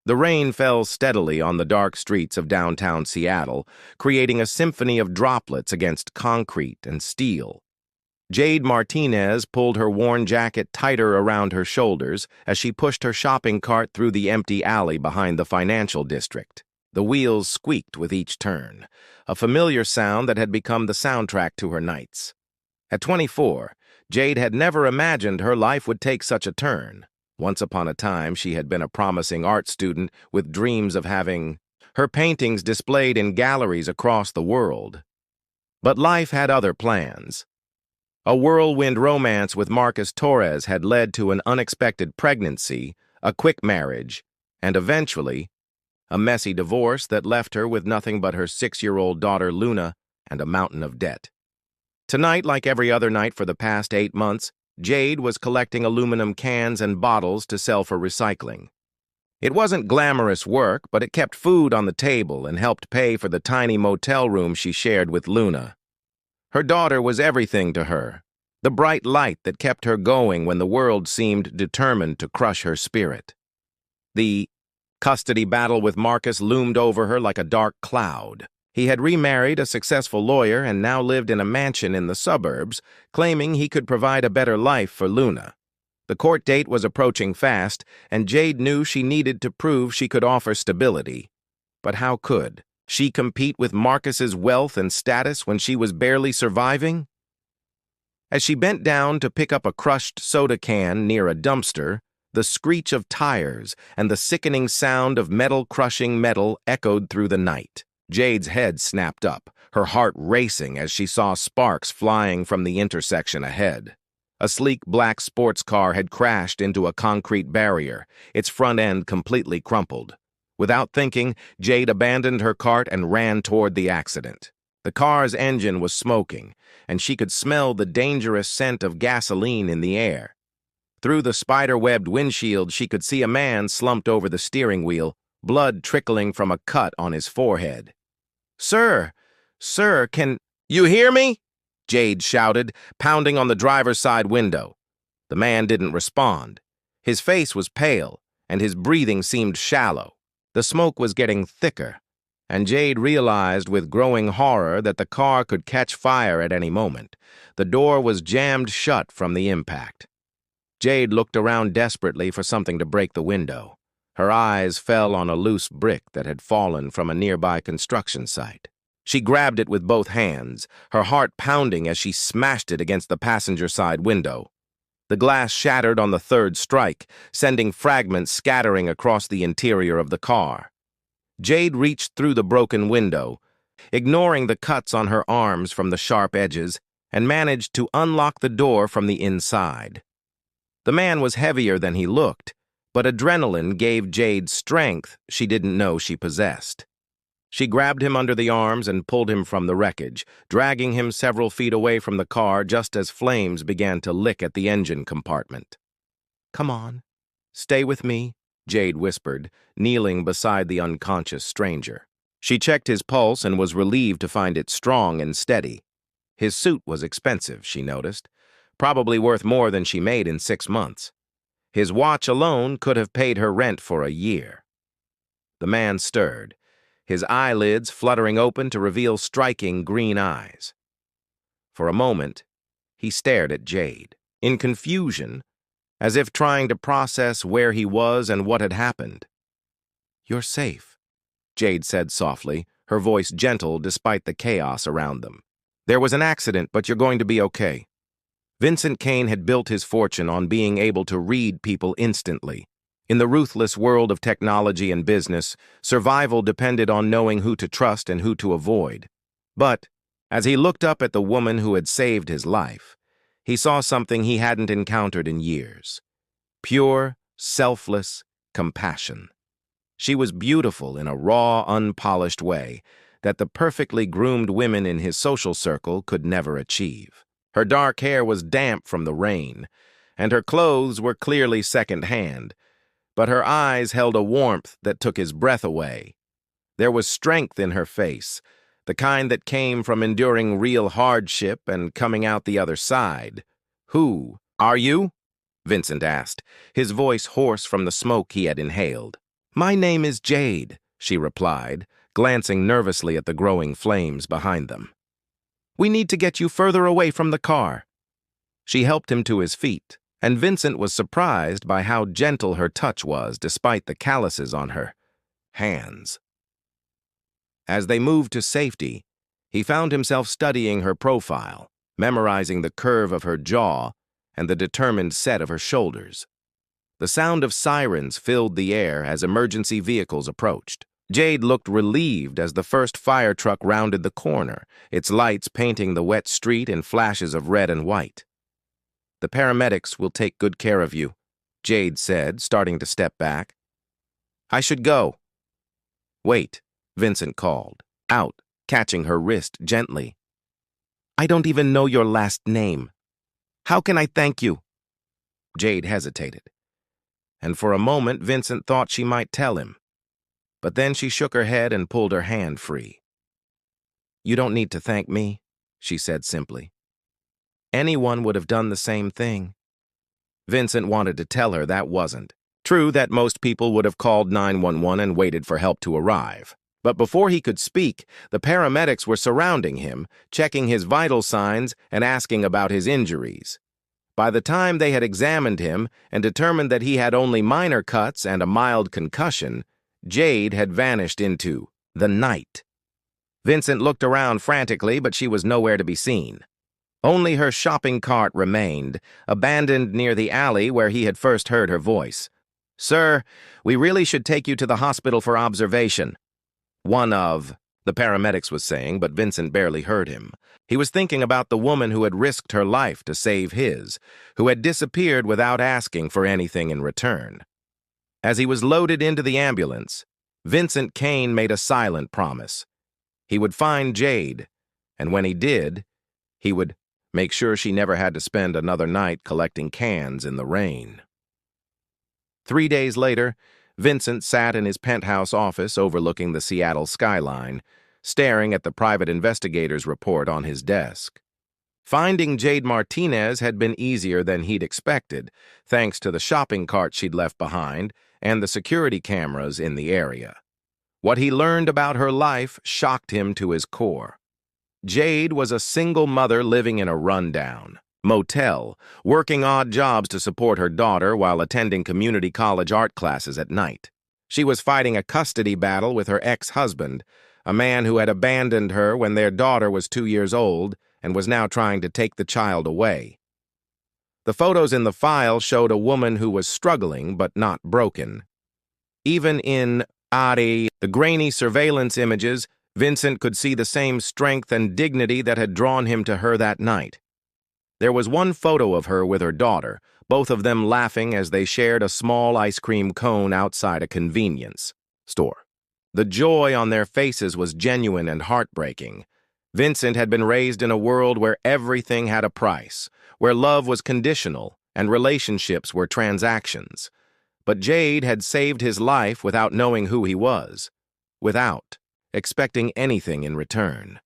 The rain fell steadily on the dark streets of downtown Seattle, creating a symphony of droplets against concrete and steel. Jade Martinez pulled her worn jacket tighter around her shoulders as she pushed her shopping cart through the empty alley behind the financial district. The wheels squeaked with each turn, a familiar sound that had become the soundtrack to her nights. At 24, Jade had never imagined her life would take such a turn. Once upon a time, she had been a promising art student with dreams of having her paintings displayed in galleries across the world. But life had other plans. A whirlwind romance with Marcus Torres had led to an unexpected pregnancy, a quick marriage, and eventually, a messy divorce that left her with nothing but her 6-year-old daughter Luna and a mountain of debt. Tonight, like every other night for the past 8 months, Jade was collecting aluminum cans and bottles to sell for recycling. It wasn't glamorous work, but it kept food on the table and helped pay for the tiny motel room she shared with Luna. Her daughter was everything to her, the bright light that kept her going when the world seemed determined to crush her spirit. The custody battle with Marcus loomed over her like a dark cloud. He had remarried a successful lawyer and now lived in a mansion in the suburbs, claiming he could provide a better life for Luna. The court date was approaching fast, and Jade knew she needed to prove she could offer stability. But how could she compete with Marcus's wealth and status when she was barely surviving? As she bent down to pick up a crushed soda can near a dumpster, the screech of tires and the sickening sound of metal crushing metal echoed through the night. Jade's head snapped up, her heart racing as she saw sparks flying from the intersection ahead. A sleek black sports car had crashed into a concrete barrier, its front end completely crumpled. Without thinking, Jade abandoned her cart and ran toward the accident. The car's engine was smoking, and she could smell the dangerous scent of gasoline in the air. Through the spider-webbed windshield, she could see a man slumped over the steering wheel, blood trickling from a cut on his forehead. Sir, can you hear me?" Jade shouted, pounding on the driver's side window. The man didn't respond. His face was pale, and his breathing seemed shallow. The smoke was getting thicker, and Jade realized with growing horror that the car could catch fire at any moment. The door was jammed shut from the impact. Jade looked around desperately for something to break the window. Her eyes fell on a loose brick that had fallen from a nearby construction site. She grabbed it with both hands, her heart pounding as she smashed it against the passenger side window. The glass shattered on the third strike, sending fragments scattering across the interior of the car. Jade reached through the broken window, ignoring the cuts on her arms from the sharp edges, and managed to unlock the door from the inside. The man was heavier than he looked, but adrenaline gave Jade strength she didn't know she possessed. She grabbed him under the arms and pulled him from the wreckage, dragging him several feet away from the car just as flames began to lick at the engine compartment. "Come on, stay with me," Jade whispered, kneeling beside the unconscious stranger. She checked his pulse and was relieved to find it strong and steady. His suit was expensive, she noticed, probably worth more than she made in 6 months. His watch alone could have paid her rent for a year. The man stirred, his eyelids fluttering open to reveal striking green eyes. For a moment, he stared at Jade, in confusion, as if trying to process where he was and what had happened. "You're safe," Jade said softly, her voice gentle despite the chaos around them. "There was an accident, but you're going to be okay." Vincent Kane had built his fortune on being able to read people instantly. In the ruthless world of technology and business, survival depended on knowing who to trust and who to avoid. But, as he looked up at the woman who had saved his life, he saw something he hadn't encountered in years. Pure, selfless compassion. She was beautiful in a raw, unpolished way that the perfectly groomed women in his social circle could never achieve. Her dark hair was damp from the rain, and her clothes were clearly second-hand, but her eyes held a warmth that took his breath away. There was strength in her face, the kind that came from enduring real hardship and coming out the other side. "Who are you?" Vincent asked, his voice hoarse from the smoke he had inhaled. "My name is Jade," she replied, glancing nervously at the growing flames behind them. "We need to get you further away from the car." She helped him to his feet, and Vincent was surprised by how gentle her touch was despite the calluses on her hands. As they moved to safety, he found himself studying her profile, memorizing the curve of her jaw and the determined set of her shoulders. The sound of sirens filled the air as emergency vehicles approached. Jade looked relieved as the first fire truck rounded the corner, its lights painting the wet street in flashes of red and white. "The paramedics will take good care of you," Jade said, starting to step back. "I should go." "Wait," Vincent called, out, catching her wrist gently. "I don't even know your last name. How can I thank you?" Jade hesitated, and for a moment Vincent thought she might tell him. But then she shook her head and pulled her hand free. "You don't need to thank me," she said simply. "Anyone would have done the same thing." Vincent wanted to tell her that wasn't true, that most people would have called 911 and waited for help to arrive. But before he could speak, the paramedics were surrounding him, checking his vital signs and asking about his injuries. By the time they had examined him and determined that he had only minor cuts and a mild concussion, Jade had vanished into the night. Vincent looked around frantically, but she was nowhere to be seen. Only her shopping cart remained, abandoned near the alley where he had first heard her voice. "Sir, we really should take you to the hospital for observation." "One of," the paramedics was saying, but Vincent barely heard him. He was thinking about the woman who had risked her life to save his, who had disappeared without asking for anything in return. As he was loaded into the ambulance, Vincent Kane made a silent promise. He would find Jade, and when he did, he would make sure she never had to spend another night collecting cans in the rain. 3 days later, Vincent sat in his penthouse office overlooking the Seattle skyline, staring at the private investigator's report on his desk. Finding Jade Martinez had been easier than he'd expected, thanks to the shopping cart she'd left behind and the security cameras in the area. What he learned about her life shocked him to his core. Jade was a single mother living in a rundown motel, working odd jobs to support her daughter while attending community college art classes at night. She was fighting a custody battle with her ex-husband, a man who had abandoned her when their daughter was 2 years old and was now trying to take the child away. The photos in the file showed a woman who was struggling but not broken. Even in the grainy surveillance images, Vincent could see the same strength and dignity that had drawn him to her that night. There was one photo of her with her daughter, both of them laughing as they shared a small ice cream cone outside a convenience store. The joy on their faces was genuine and heartbreaking. Vincent had been raised in a world where everything had a price, where love was conditional and relationships were transactions. But Jade had saved his life without knowing who he was, without expecting anything in return.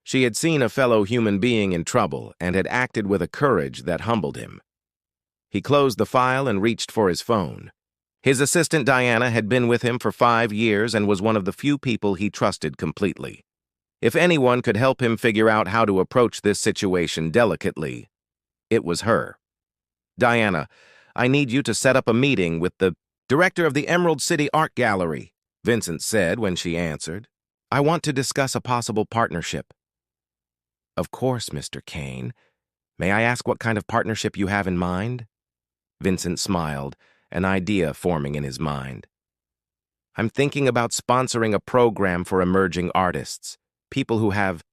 She had seen a fellow human being in trouble and had acted with a courage that humbled him. He closed the file and reached for his phone. His assistant Diana had been with him for 5 years and was one of the few people he trusted completely. If anyone could help him figure out how to approach this situation delicately, it was her. "Diana, I need you to set up a meeting with the director of the Emerald City Art Gallery," Vincent said when she answered. "I want to discuss a possible partnership." "Of course, Mr. Kane. May I ask what kind of partnership you have in mind?" Vincent smiled, an idea forming in his mind. "I'm thinking about sponsoring a program for emerging artists, people who have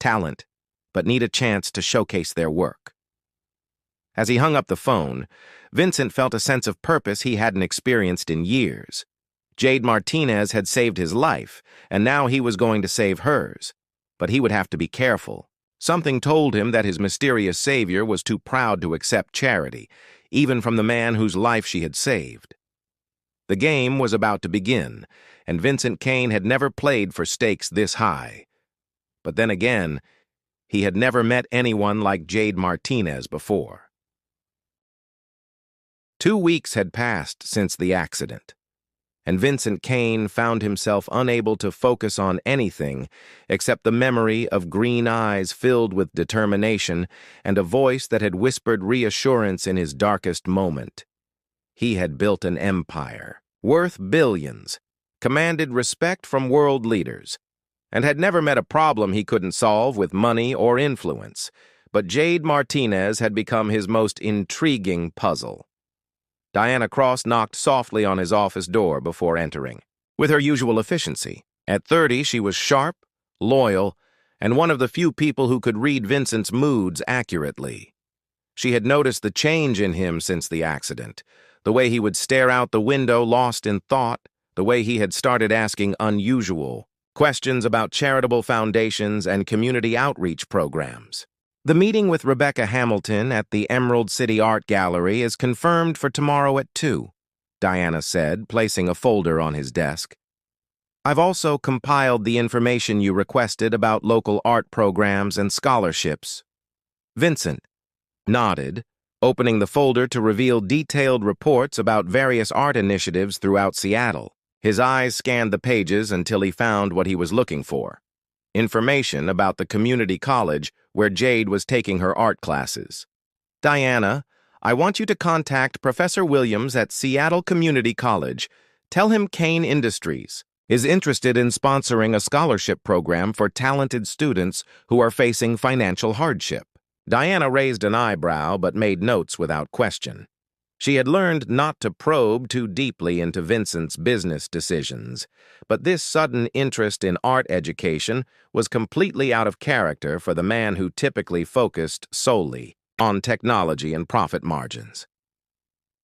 talent, but need a chance to showcase their work." As he hung up the phone, Vincent felt a sense of purpose he hadn't experienced in years. Jade Martinez had saved his life, and now he was going to save hers. But he would have to be careful. Something told him that his mysterious savior was too proud to accept charity, even from the man whose life she had saved. The game was about to begin, and Vincent Kane had never played for stakes this high. But then again, he had never met anyone like Jade Martinez before. 2 weeks had passed since the accident, and Vincent Kane found himself unable to focus on anything except the memory of green eyes filled with determination and a voice that had whispered reassurance in his darkest moment. He had built an empire, worth billions, commanded respect from world leaders, and had never met a problem he couldn't solve with money or influence. But Jade Martinez had become his most intriguing puzzle. Diana Cross knocked softly on his office door before entering. With her usual efficiency, at 30 she was sharp, loyal, and one of the few people who could read Vincent's moods accurately. She had noticed the change in him since the accident, the way he would stare out the window lost in thought, the way he had started asking unusual questions about charitable foundations and community outreach programs. The meeting with Rebecca Hamilton at the Emerald City Art Gallery is confirmed for tomorrow at 2, Diana said, placing a folder on his desk. I've also compiled the information you requested about local art programs and scholarships. Vincent nodded, opening the folder to reveal detailed reports about various art initiatives throughout Seattle. His eyes scanned the pages until he found what he was looking for: information about the community college where Jade was taking her art classes. Diana, I want you to contact Professor Williams at Seattle Community College. Tell him Kane Industries is interested in sponsoring a scholarship program for talented students who are facing financial hardship. Diana raised an eyebrow but made notes without question. She had learned not to probe too deeply into Vincent's business decisions, but this sudden interest in art education was completely out of character for the man who typically focused solely on technology and profit margins.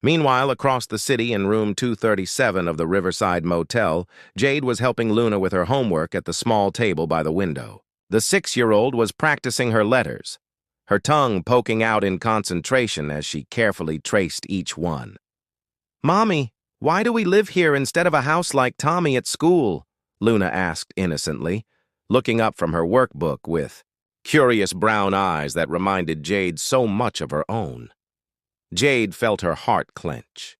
Meanwhile, across the city in room 237 of the Riverside Motel, Jade was helping Luna with her homework at the small table by the window. The 6-year-old was practicing her letters, her tongue poking out in concentration as she carefully traced each one. "Mommy, why do we live here instead of a house like Tommy at school?" Luna asked innocently, looking up from her workbook with curious brown eyes that reminded Jade so much of her own. Jade felt her heart clench.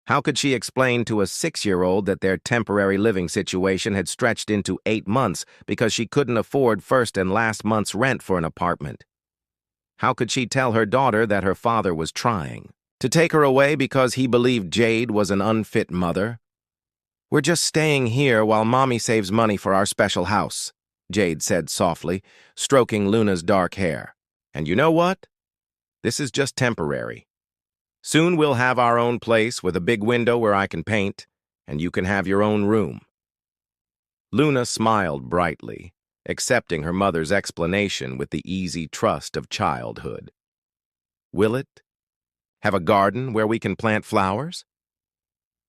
How could she explain to a 6-year-old that their temporary living situation had stretched into 8 months because she couldn't afford first and last month's rent for an apartment? How could she tell her daughter that her father was trying to take her away because he believed Jade was an unfit mother? "We're just staying here while Mommy saves money for our special house," Jade said softly, stroking Luna's dark hair. "And you know what? This is just temporary. Soon we'll have our own place with a big window where I can paint, and you can have your own room." Luna smiled brightly, accepting her mother's explanation with the easy trust of childhood. "Will it? Have a garden where we can plant flowers?"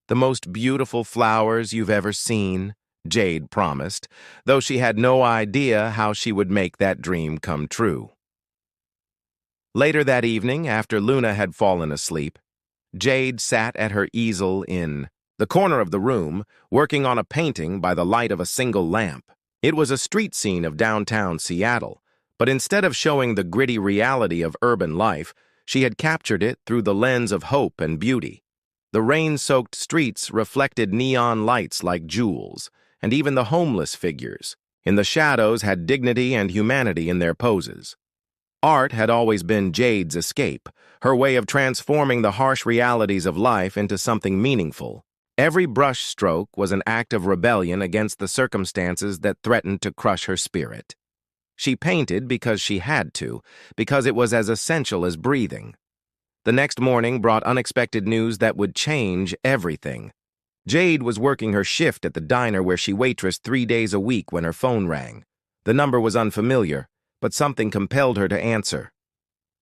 "The most beautiful flowers you've ever seen," Jade promised, though she had no idea how she would make that dream come true. Later that evening, after Luna had fallen asleep, Jade sat at her easel in the corner of the room, working on a painting by the light of a single lamp. It was a street scene of downtown Seattle, but instead of showing the gritty reality of urban life, she had captured it through the lens of hope and beauty. The rain-soaked streets reflected neon lights like jewels, and even the homeless figures in the shadows had dignity and humanity in their poses. Art had always been Jade's escape, her way of transforming the harsh realities of life into something meaningful. Every brush stroke was an act of rebellion against the circumstances that threatened to crush her spirit. She painted because she had to, because it was as essential as breathing. The next morning brought unexpected news that would change everything. Jade was working her shift at the diner where she waitressed 3 days a week when her phone rang. The number was unfamiliar, but something compelled her to answer.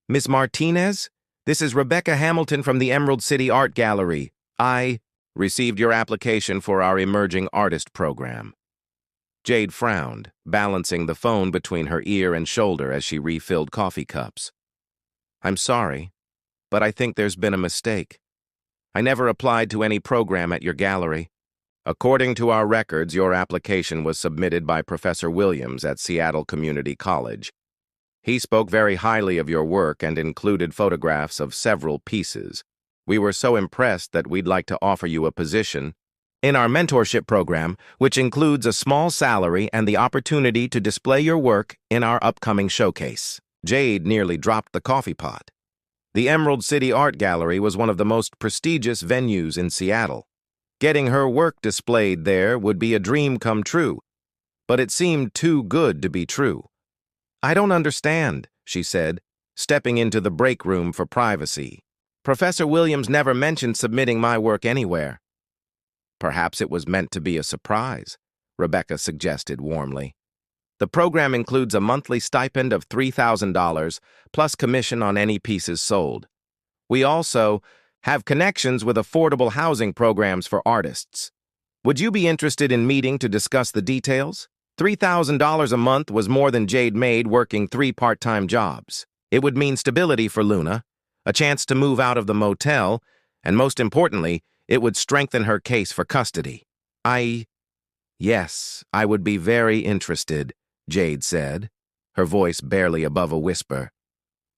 "Miss Martinez? This is Rebecca Hamilton from the Emerald City Art Gallery. I received your application for our Emerging Artist program." Jade frowned, balancing the phone between her ear and shoulder as she refilled coffee cups. "I'm sorry, but I think there's been a mistake. I never applied to any program at your gallery. According to our records, your application was submitted by Professor Williams at Seattle Community College. He spoke very highly of your work and included photographs of several pieces. We were so impressed that we'd like to offer you a position." In our mentorship program, which includes a small salary and the opportunity to display your work in our upcoming showcase. Jade nearly dropped the coffee pot. The Emerald City Art Gallery was one of the most prestigious venues in Seattle. Getting her work displayed there would be a dream come true, but it seemed too good to be true. "I don't understand," she said, stepping into the break room for privacy. "Professor Williams never mentioned submitting my work anywhere." "Perhaps it was meant to be a surprise," Rebecca suggested warmly. "The program includes a monthly stipend of $3,000 plus commission on any pieces sold. We also have connections with affordable housing programs for artists. Would you be interested in meeting to discuss the details?" $3,000 a month was more than Jade made working 3 part-time jobs. It would mean stability for Luna, a chance to move out of the motel, and most importantly, it would strengthen her case for custody. Yes, I would be very interested," Jade said, her voice barely above a whisper.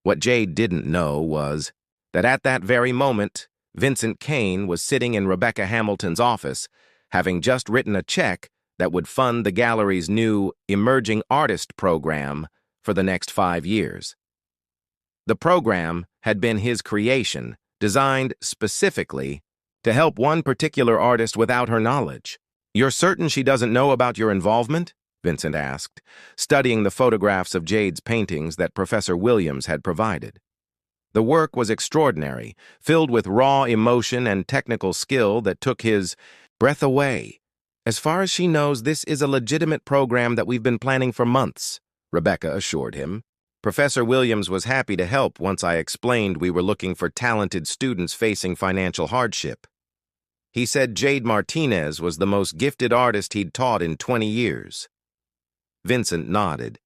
What Jade didn't know was that at that very moment, Vincent Kane was sitting in Rebecca Hamilton's office, having just written a check that would fund the gallery's new Emerging Artist program for the next 5 years. The program had been his creation, designed specifically to help one particular artist without her knowledge. "You're certain she doesn't know about your involvement?" Vincent asked, studying the photographs of Jade's paintings that Professor Williams had provided. The work was extraordinary, filled with raw emotion and technical skill that took his breath away. "As far as she knows, this is a legitimate program that we've been planning for months," Rebecca assured him. "Professor Williams was happy to help once I explained we were looking for talented students facing financial hardship. He said Jade Martinez was the most gifted artist he'd taught in 20 years. Vincent nodded,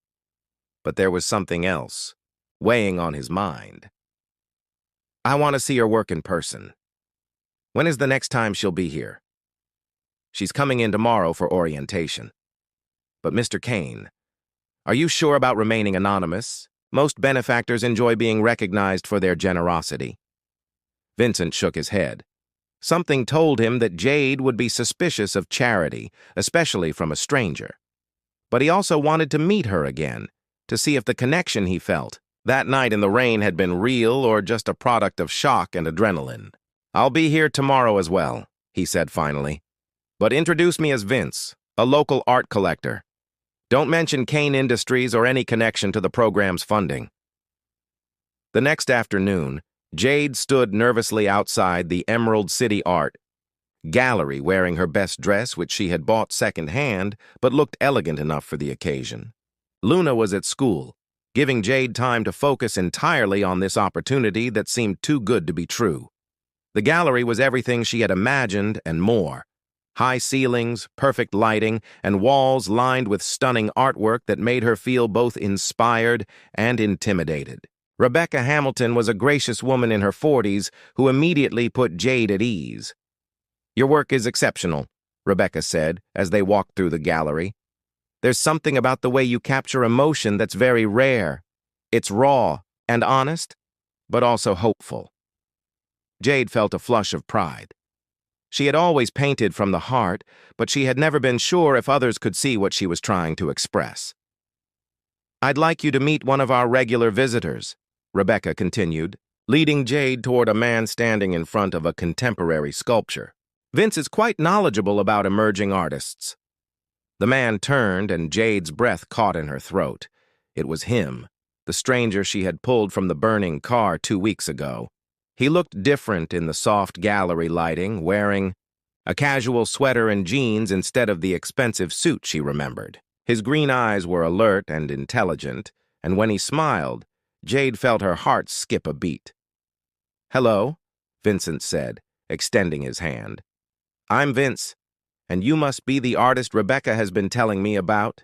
but there was something else weighing on his mind. "I want to see her work in person. When is the next time she'll be here?" "She's coming in tomorrow for orientation." "But Mr. Kane, are you sure about remaining anonymous? Most benefactors enjoy being recognized for their generosity." Vincent shook his head. Something told him that Jade would be suspicious of charity, especially from a stranger. But he also wanted to meet her again, to see if the connection he felt that night in the rain had been real or just a product of shock and adrenaline. "I'll be here tomorrow as well," he said finally. "But introduce me as Vince, a local art collector. Don't mention Kane Industries or any connection to the program's funding." The next afternoon, Jade stood nervously outside the Emerald City Art Gallery wearing her best dress, which she had bought secondhand but looked elegant enough for the occasion. Luna was at school, giving Jade time to focus entirely on this opportunity that seemed too good to be true. The gallery was everything she had imagined and more. High ceilings, perfect lighting, and walls lined with stunning artwork that made her feel both inspired and intimidated. Rebecca Hamilton was a gracious woman in her 40s who immediately put Jade at ease. "Your work is exceptional," Rebecca said as they walked through the gallery. "There's something about the way you capture emotion that's very rare. It's raw and honest, but also hopeful." Jade felt a flush of pride. She had always painted from the heart, but she had never been sure if others could see what she was trying to express. "I'd like you to meet one of our regular visitors," Rebecca continued, leading Jade toward a man standing in front of a contemporary sculpture. "Vince is quite knowledgeable about emerging artists." The man turned, and Jade's breath caught in her throat. It was him, the stranger she had pulled from the burning car 2 weeks ago. He looked different in the soft gallery lighting, wearing a casual sweater and jeans instead of the expensive suit she remembered. His green eyes were alert and intelligent, and when he smiled, Jade felt her heart skip a beat. "Hello," Vincent said, extending his hand. "I'm Vince, and you must be the artist Rebecca has been telling me about."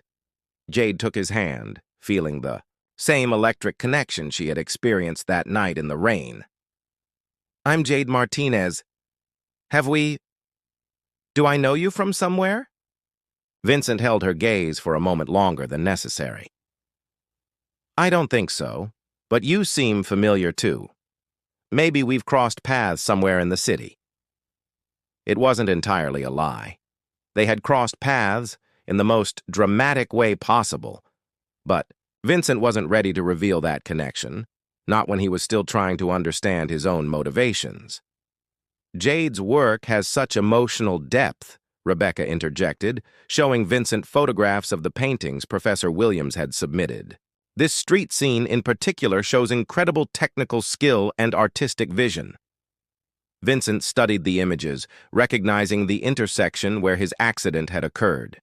Jade took his hand, feeling the same electric connection she had experienced that night in the rain. "I'm Jade Martinez. Do I know you from somewhere?" Vincent held her gaze for a moment longer than necessary. "I don't think so, but you seem familiar too. Maybe we've crossed paths somewhere in the city." It wasn't entirely a lie. They had crossed paths in the most dramatic way possible, but Vincent wasn't ready to reveal that connection, not when he was still trying to understand his own motivations. "Jade's work has such emotional depth," Rebecca interjected, showing Vincent photographs of the paintings Professor Williams had submitted. "This street scene in particular shows incredible technical skill and artistic vision." Vincent studied the images, recognizing the intersection where his accident had occurred.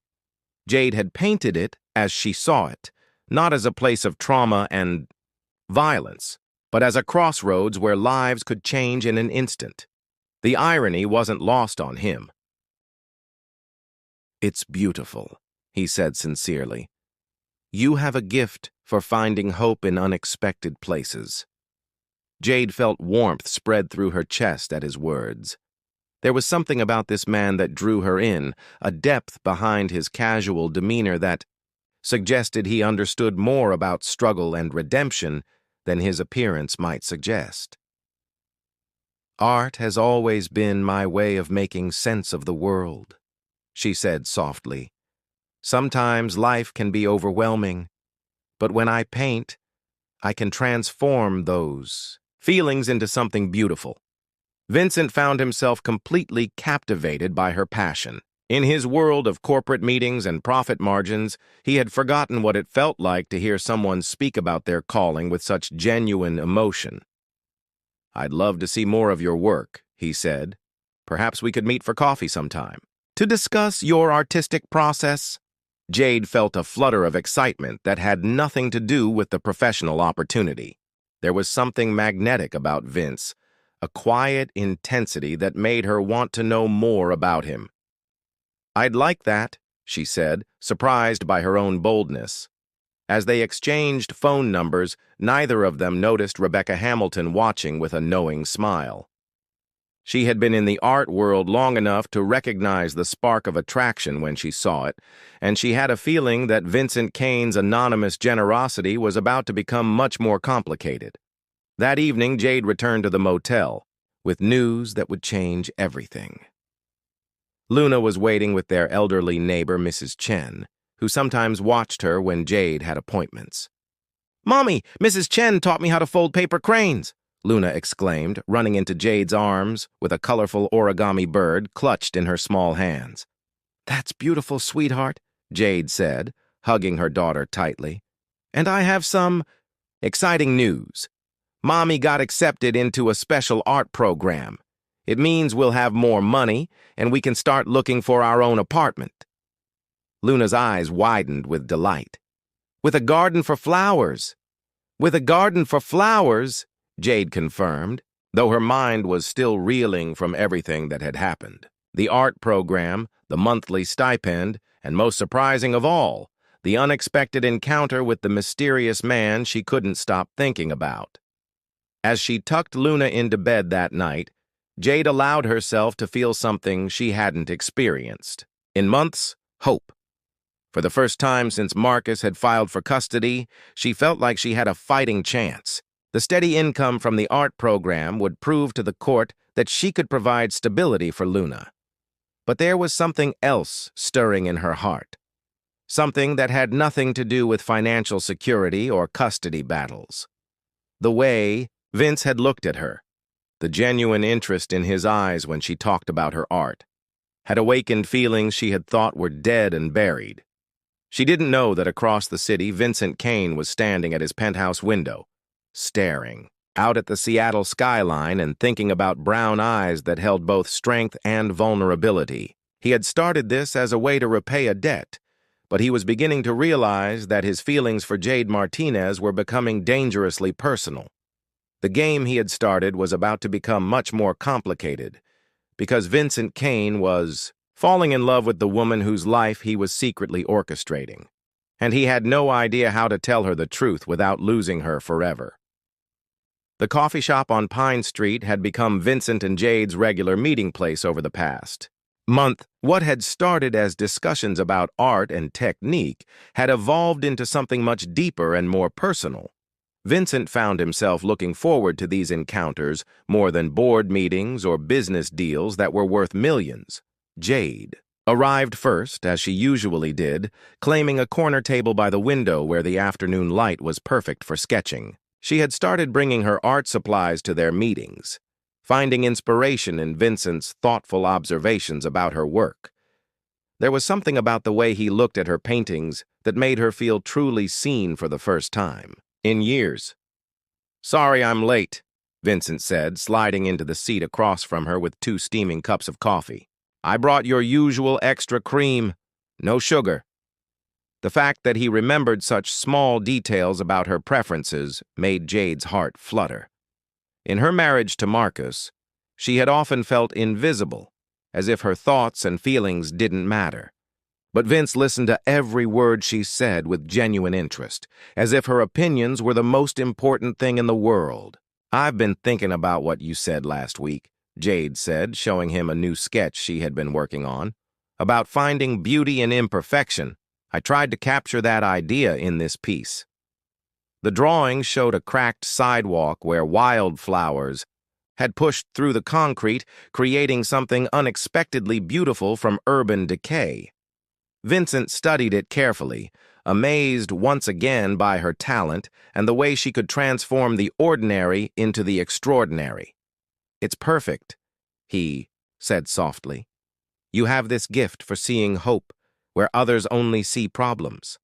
Jade had painted it as she saw it, not as a place of trauma and violence, but as a crossroads where lives could change in an instant. The irony wasn't lost on him. "It's beautiful," he said sincerely. "You have a gift for finding hope in unexpected places." Jade felt warmth spread through her chest at his words. There was something about this man that drew her in, a depth behind his casual demeanor that suggested he understood more about struggle and redemption than his appearance might suggest. "Art has always been my way of making sense of the world," she said softly. "Sometimes life can be overwhelming, but when I paint, I can transform those feelings into something beautiful." Vincent found himself completely captivated by her passion. In his world of corporate meetings and profit margins, he had forgotten what it felt like to hear someone speak about their calling with such genuine emotion. "I'd love to see more of your work," he said. "Perhaps we could meet for coffee sometime." "To discuss your artistic process?" Jade felt a flutter of excitement that had nothing to do with the professional opportunity. There was something magnetic about Vince, a quiet intensity that made her want to know more about him. "I'd like that," she said, surprised by her own boldness. As they exchanged phone numbers, neither of them noticed Rebecca Hamilton watching with a knowing smile. She had been in the art world long enough to recognize the spark of attraction when she saw it, and she had a feeling that Vincent Kane's anonymous generosity was about to become much more complicated. That evening, Jade returned to the motel, with news that would change everything. Luna was waiting with their elderly neighbor, Mrs. Chen, who sometimes watched her when Jade had appointments. "Mommy, Mrs. Chen taught me how to fold paper cranes," Luna exclaimed, running into Jade's arms with a colorful origami bird clutched in her small hands. "That's beautiful, sweetheart," Jade said, hugging her daughter tightly. "And I have some exciting news. Mommy got accepted into a special art program. It means we'll have more money, and we can start looking for our own apartment." Luna's eyes widened with delight. "With a garden for flowers." "With a garden for flowers," Jade confirmed, though her mind was still reeling from everything that had happened. The art program, the monthly stipend, and most surprising of all, the unexpected encounter with the mysterious man she couldn't stop thinking about. As she tucked Luna into bed that night, Jade allowed herself to feel something she hadn't experienced in months: hope. For the first time since Marcus had filed for custody, she felt like she had a fighting chance. The steady income from the art program would prove to the court that she could provide stability for Luna. But there was something else stirring in her heart. Something that had nothing to do with financial security or custody battles. The way Vince had looked at her, the genuine interest in his eyes when she talked about her art, had awakened feelings she had thought were dead and buried. She didn't know that across the city, Vincent Kane was standing at his penthouse window, staring out at the Seattle skyline and thinking about brown eyes that held both strength and vulnerability. He had started this as a way to repay a debt, but he was beginning to realize that his feelings for Jade Martinez were becoming dangerously personal. The game he had started was about to become much more complicated, because Vincent Kane was falling in love with the woman whose life he was secretly orchestrating, and he had no idea how to tell her the truth without losing her forever. The coffee shop on Pine Street had become Vincent and Jade's regular meeting place over the past month. What had started as discussions about art and technique had evolved into something much deeper and more personal. Vincent found himself looking forward to these encounters more than board meetings or business deals that were worth millions. Jade arrived first, as she usually did, claiming a corner table by the window where the afternoon light was perfect for sketching. She had started bringing her art supplies to their meetings, finding inspiration in Vincent's thoughtful observations about her work. There was something about the way he looked at her paintings that made her feel truly seen for the first time in years. "Sorry I'm late," Vincent said, sliding into the seat across from her with 2 steaming cups of coffee. "I brought your usual extra cream, no sugar." The fact that he remembered such small details about her preferences made Jade's heart flutter. In her marriage to Marcus, she had often felt invisible, as if her thoughts and feelings didn't matter. But Vince listened to every word she said with genuine interest, as if her opinions were the most important thing in the world. "I've been thinking about what you said last week," Jade said, showing him a new sketch she had been working on. "About finding beauty in imperfection. I tried to capture that idea in this piece." The drawing showed a cracked sidewalk where wildflowers had pushed through the concrete, creating something unexpectedly beautiful from urban decay. Vincent studied it carefully, amazed once again by her talent and the way she could transform the ordinary into the extraordinary. "It's perfect," he said softly. "You have this gift for seeing hope where others only see problems."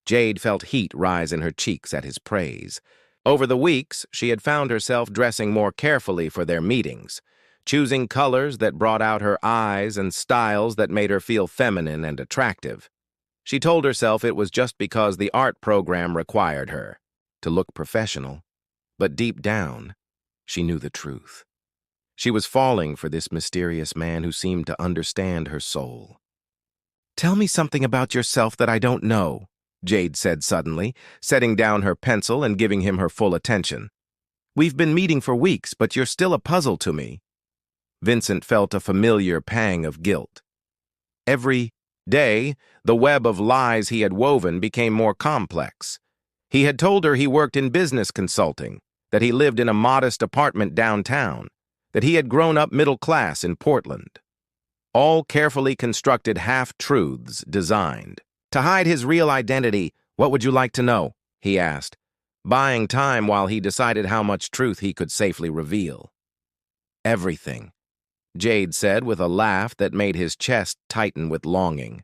Jade felt heat rise in her cheeks at his praise. Over the weeks, she had found herself dressing more carefully for their meetings, choosing colors that brought out her eyes and styles that made her feel feminine and attractive. She told herself it was just because the art program required her to look professional, but deep down, she knew the truth. She was falling for this mysterious man who seemed to understand her soul. "Tell me something about yourself that I don't know," Jade said suddenly, setting down her pencil and giving him her full attention. "We've been meeting for weeks, but you're still a puzzle to me." Vincent felt a familiar pang of guilt. Every day, the web of lies he had woven became more complex. He had told her he worked in business consulting, that he lived in a modest apartment downtown, that he had grown up middle class in Portland. All carefully constructed half-truths designed to hide his real identity. "What would you like to know?" he asked, buying time while he decided how much truth he could safely reveal. "Everything," Jade said with a laugh that made his chest tighten with longing.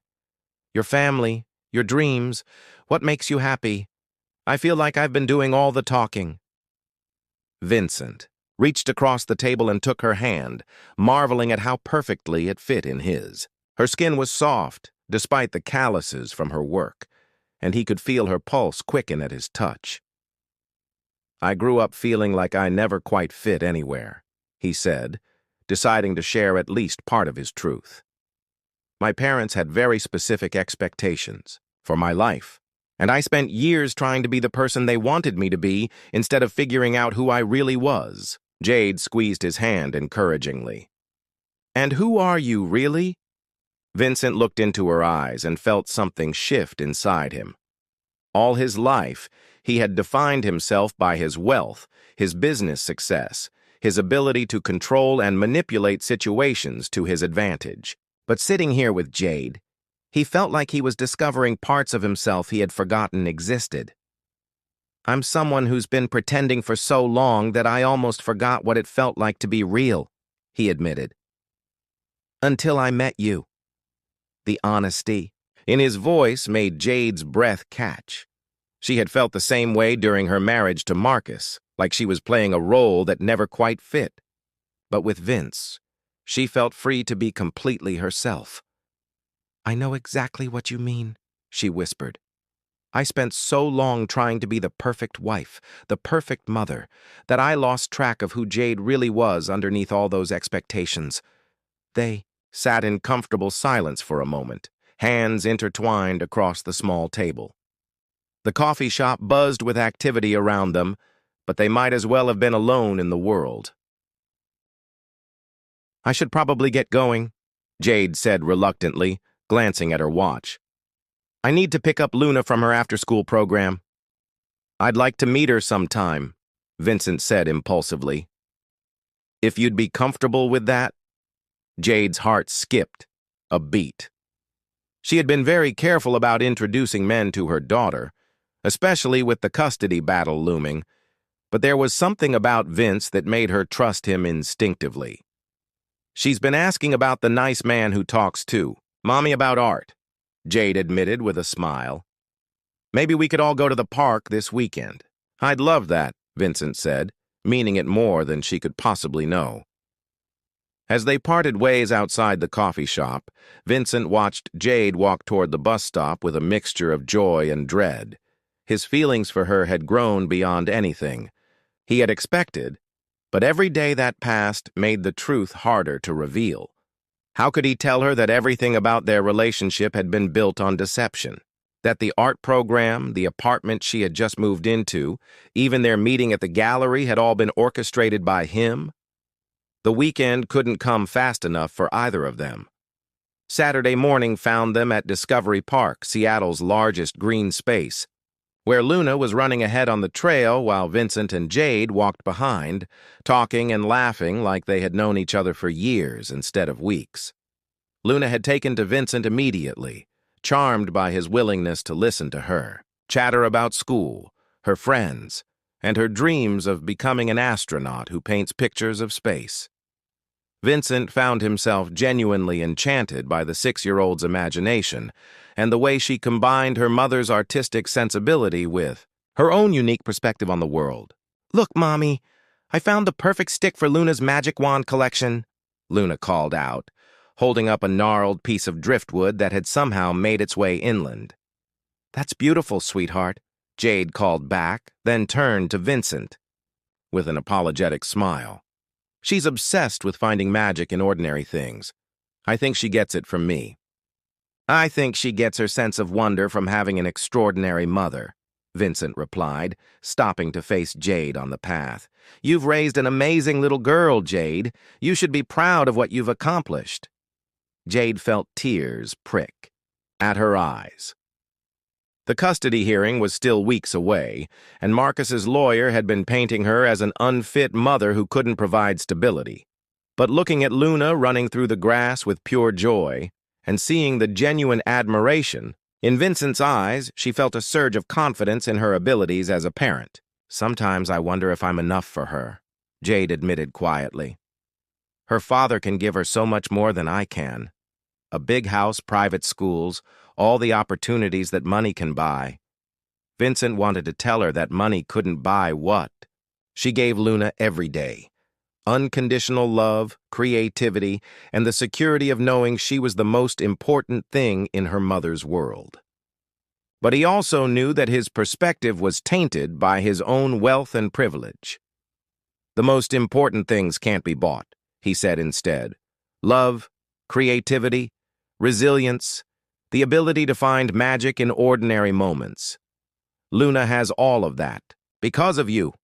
"Your family, your dreams, what makes you happy. I feel like I've been doing all the talking." Vincent reached across the table and took her hand, marveling at how perfectly it fit in his. Her skin was soft, despite the calluses from her work, and he could feel her pulse quicken at his touch. "I grew up feeling like I never quite fit anywhere," he said, deciding to share at least part of his truth. "My parents had very specific expectations for my life, and I spent years trying to be the person they wanted me to be instead of figuring out who I really was." Jade squeezed his hand encouragingly. "And who are you, really?" Vincent looked into her eyes and felt something shift inside him. All his life, he had defined himself by his wealth, his business success, his ability to control and manipulate situations to his advantage. But sitting here with Jade, he felt like he was discovering parts of himself he had forgotten existed. "I'm someone who's been pretending for so long that I almost forgot what it felt like to be real," he admitted. "Until I met you." The honesty in his voice made Jade's breath catch. She had felt the same way during her marriage to Marcus, like she was playing a role that never quite fit. But with Vince, she felt free to be completely herself. "I know exactly what you mean," she whispered. "I spent so long trying to be the perfect wife, the perfect mother, that I lost track of who Jade really was underneath all those expectations." They sat in comfortable silence for a moment, hands intertwined across the small table. The coffee shop buzzed with activity around them, but they might as well have been alone in the world. "I should probably get going," Jade said reluctantly, glancing at her watch. "I need to pick up Luna from her after-school program." I'd like to meet her sometime, Vincent said impulsively. If you'd be comfortable with that? Jade's heart skipped a beat. She had been very careful about introducing men to her daughter, especially with the custody battle looming, but there was something about Vince that made her trust him instinctively. She's been asking about the nice man who talks too. Mommy about art, Jade admitted with a smile. Maybe we could all go to the park this weekend. I'd love that, Vincent said, meaning it more than she could possibly know. As they parted ways outside the coffee shop, Vincent watched Jade walk toward the bus stop with a mixture of joy and dread. His feelings for her had grown beyond anything he had expected, but every day that passed made the truth harder to reveal. How could he tell her that everything about their relationship had been built on deception? That the art program, the apartment she had just moved into, even their meeting at the gallery had all been orchestrated by him? The weekend couldn't come fast enough for either of them. Saturday morning found them at Discovery Park, Seattle's largest green space, where Luna was running ahead on the trail while Vincent and Jade walked behind, talking and laughing like they had known each other for years instead of weeks. Luna had taken to Vincent immediately, charmed by his willingness to listen to her, chatter about school, her friends, and her dreams of becoming an astronaut who paints pictures of space. Vincent found himself genuinely enchanted by the 6-year-old's imagination and the way she combined her mother's artistic sensibility with her own unique perspective on the world. "Look, Mommy, I found the perfect stick for Luna's magic wand collection," Luna called out, holding up a gnarled piece of driftwood that had somehow made its way inland. "That's beautiful, sweetheart," Jade called back, then turned to Vincent with an apologetic smile. "She's obsessed with finding magic in ordinary things. I think she gets it from me." "I think she gets her sense of wonder from having an extraordinary mother," Vincent replied, stopping to face Jade on the path. "You've raised an amazing little girl, Jade. You should be proud of what you've accomplished." Jade felt tears prick at her eyes. The custody hearing was still weeks away, and Marcus's lawyer had been painting her as an unfit mother who couldn't provide stability. But looking at Luna running through the grass with pure joy, and seeing the genuine admiration, in Vincent's eyes, she felt a surge of confidence in her abilities as a parent. "Sometimes I wonder if I'm enough for her," Jade admitted quietly. "Her father can give her so much more than I can. A big house, private schools, all the opportunities that money can buy." Vincent wanted to tell her that money couldn't buy what she gave Luna every day. Unconditional love, creativity, and the security of knowing she was the most important thing in her mother's world. But he also knew that his perspective was tainted by his own wealth and privilege. "The most important things can't be bought," he said instead. "Love, creativity, resilience, the ability to find magic in ordinary moments. Luna has all of that, because of you."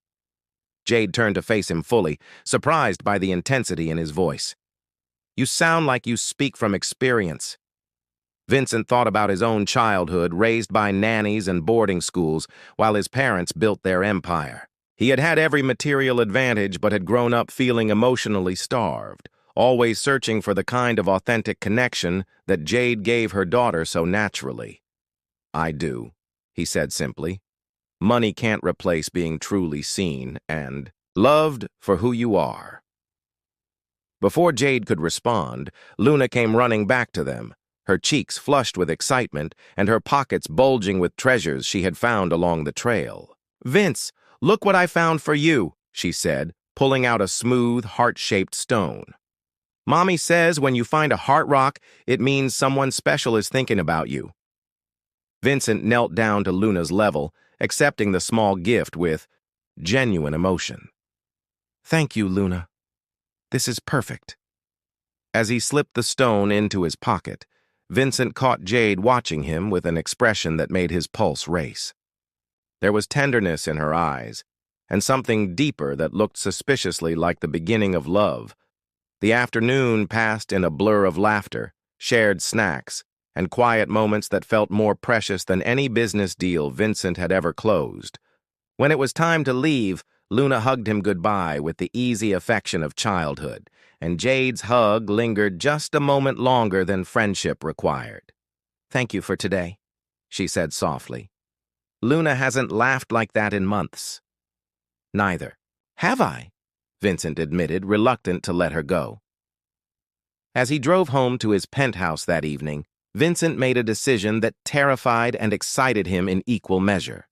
Jade turned to face him fully, surprised by the intensity in his voice. "You sound like you speak from experience." Vincent thought about his own childhood, raised by nannies and boarding schools, while his parents built their empire. He had had every material advantage, but had grown up feeling emotionally starved, always searching for the kind of authentic connection that Jade gave her daughter so naturally. "I do," he said simply. "Money can't replace being truly seen and loved for who you are." Before Jade could respond, Luna came running back to them, her cheeks flushed with excitement and her pockets bulging with treasures she had found along the trail. "Vince, look what I found for you," she said, pulling out a smooth, heart-shaped stone. "Mommy says when you find a heart rock, it means someone special is thinking about you." Vincent knelt down to Luna's level, accepting the small gift with genuine emotion. "Thank you, Luna. This is perfect." As he slipped the stone into his pocket, Vincent caught Jade watching him with an expression that made his pulse race. There was tenderness in her eyes, and something deeper that looked suspiciously like the beginning of love. The afternoon passed in a blur of laughter, shared snacks, and quiet moments that felt more precious than any business deal Vincent had ever closed. When it was time to leave, Luna hugged him goodbye with the easy affection of childhood, and Jade's hug lingered just a moment longer than friendship required. "Thank you for today," she said softly. "Luna hasn't laughed like that in months." "Neither. Have I?" Vincent admitted, reluctant to let her go. As he drove home to his penthouse that evening, Vincent made a decision that terrified and excited him in equal measure.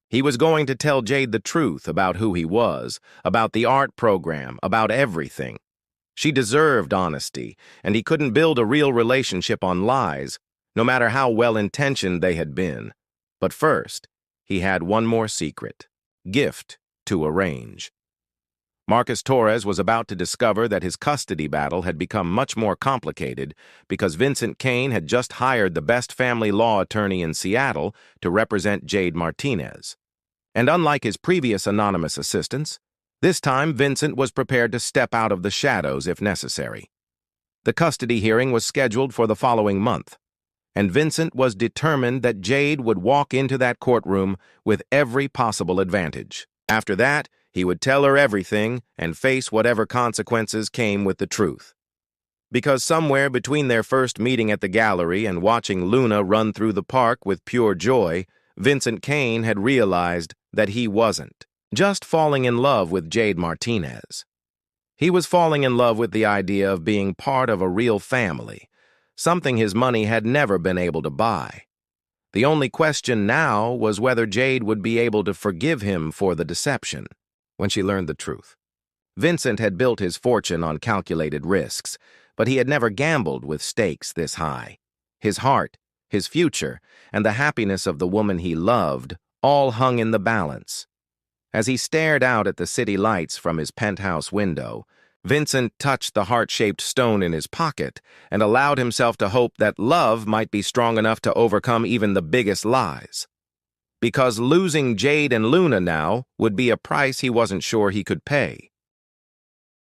He was going to tell Jade the truth about who he was, about the art program, about everything. She deserved honesty, and he couldn't build a real relationship on lies, no matter how well-intentioned they had been. But first, he had one more secret, gift to arrange. Marcus Torres was about to discover that his custody battle had become much more complicated because Vincent Kane had just hired the best family law attorney in Seattle to represent Jade Martinez. And unlike his previous anonymous assistants, this time Vincent was prepared to step out of the shadows if necessary. The custody hearing was scheduled for the following month, and Vincent was determined that Jade would walk into that courtroom with every possible advantage. After that, he would tell her everything and face whatever consequences came with the truth. Because somewhere between their first meeting at the gallery and watching Luna run through the park with pure joy, Vincent Kane had realized that he wasn't just falling in love with Jade Martinez. He was falling in love with the idea of being part of a real family, something his money had never been able to buy. The only question now was whether Jade would be able to forgive him for the deception. When she learned the truth, Vincent had built his fortune on calculated risks, but he had never gambled with stakes this high. His heart, his future, and the happiness of the woman he loved all hung in the balance. As he stared out at the city lights from his penthouse window, Vincent touched the heart-shaped stone in his pocket and allowed himself to hope that love might be strong enough to overcome even the biggest lies. Because losing Jade and Luna now would be a price he wasn't sure he could pay.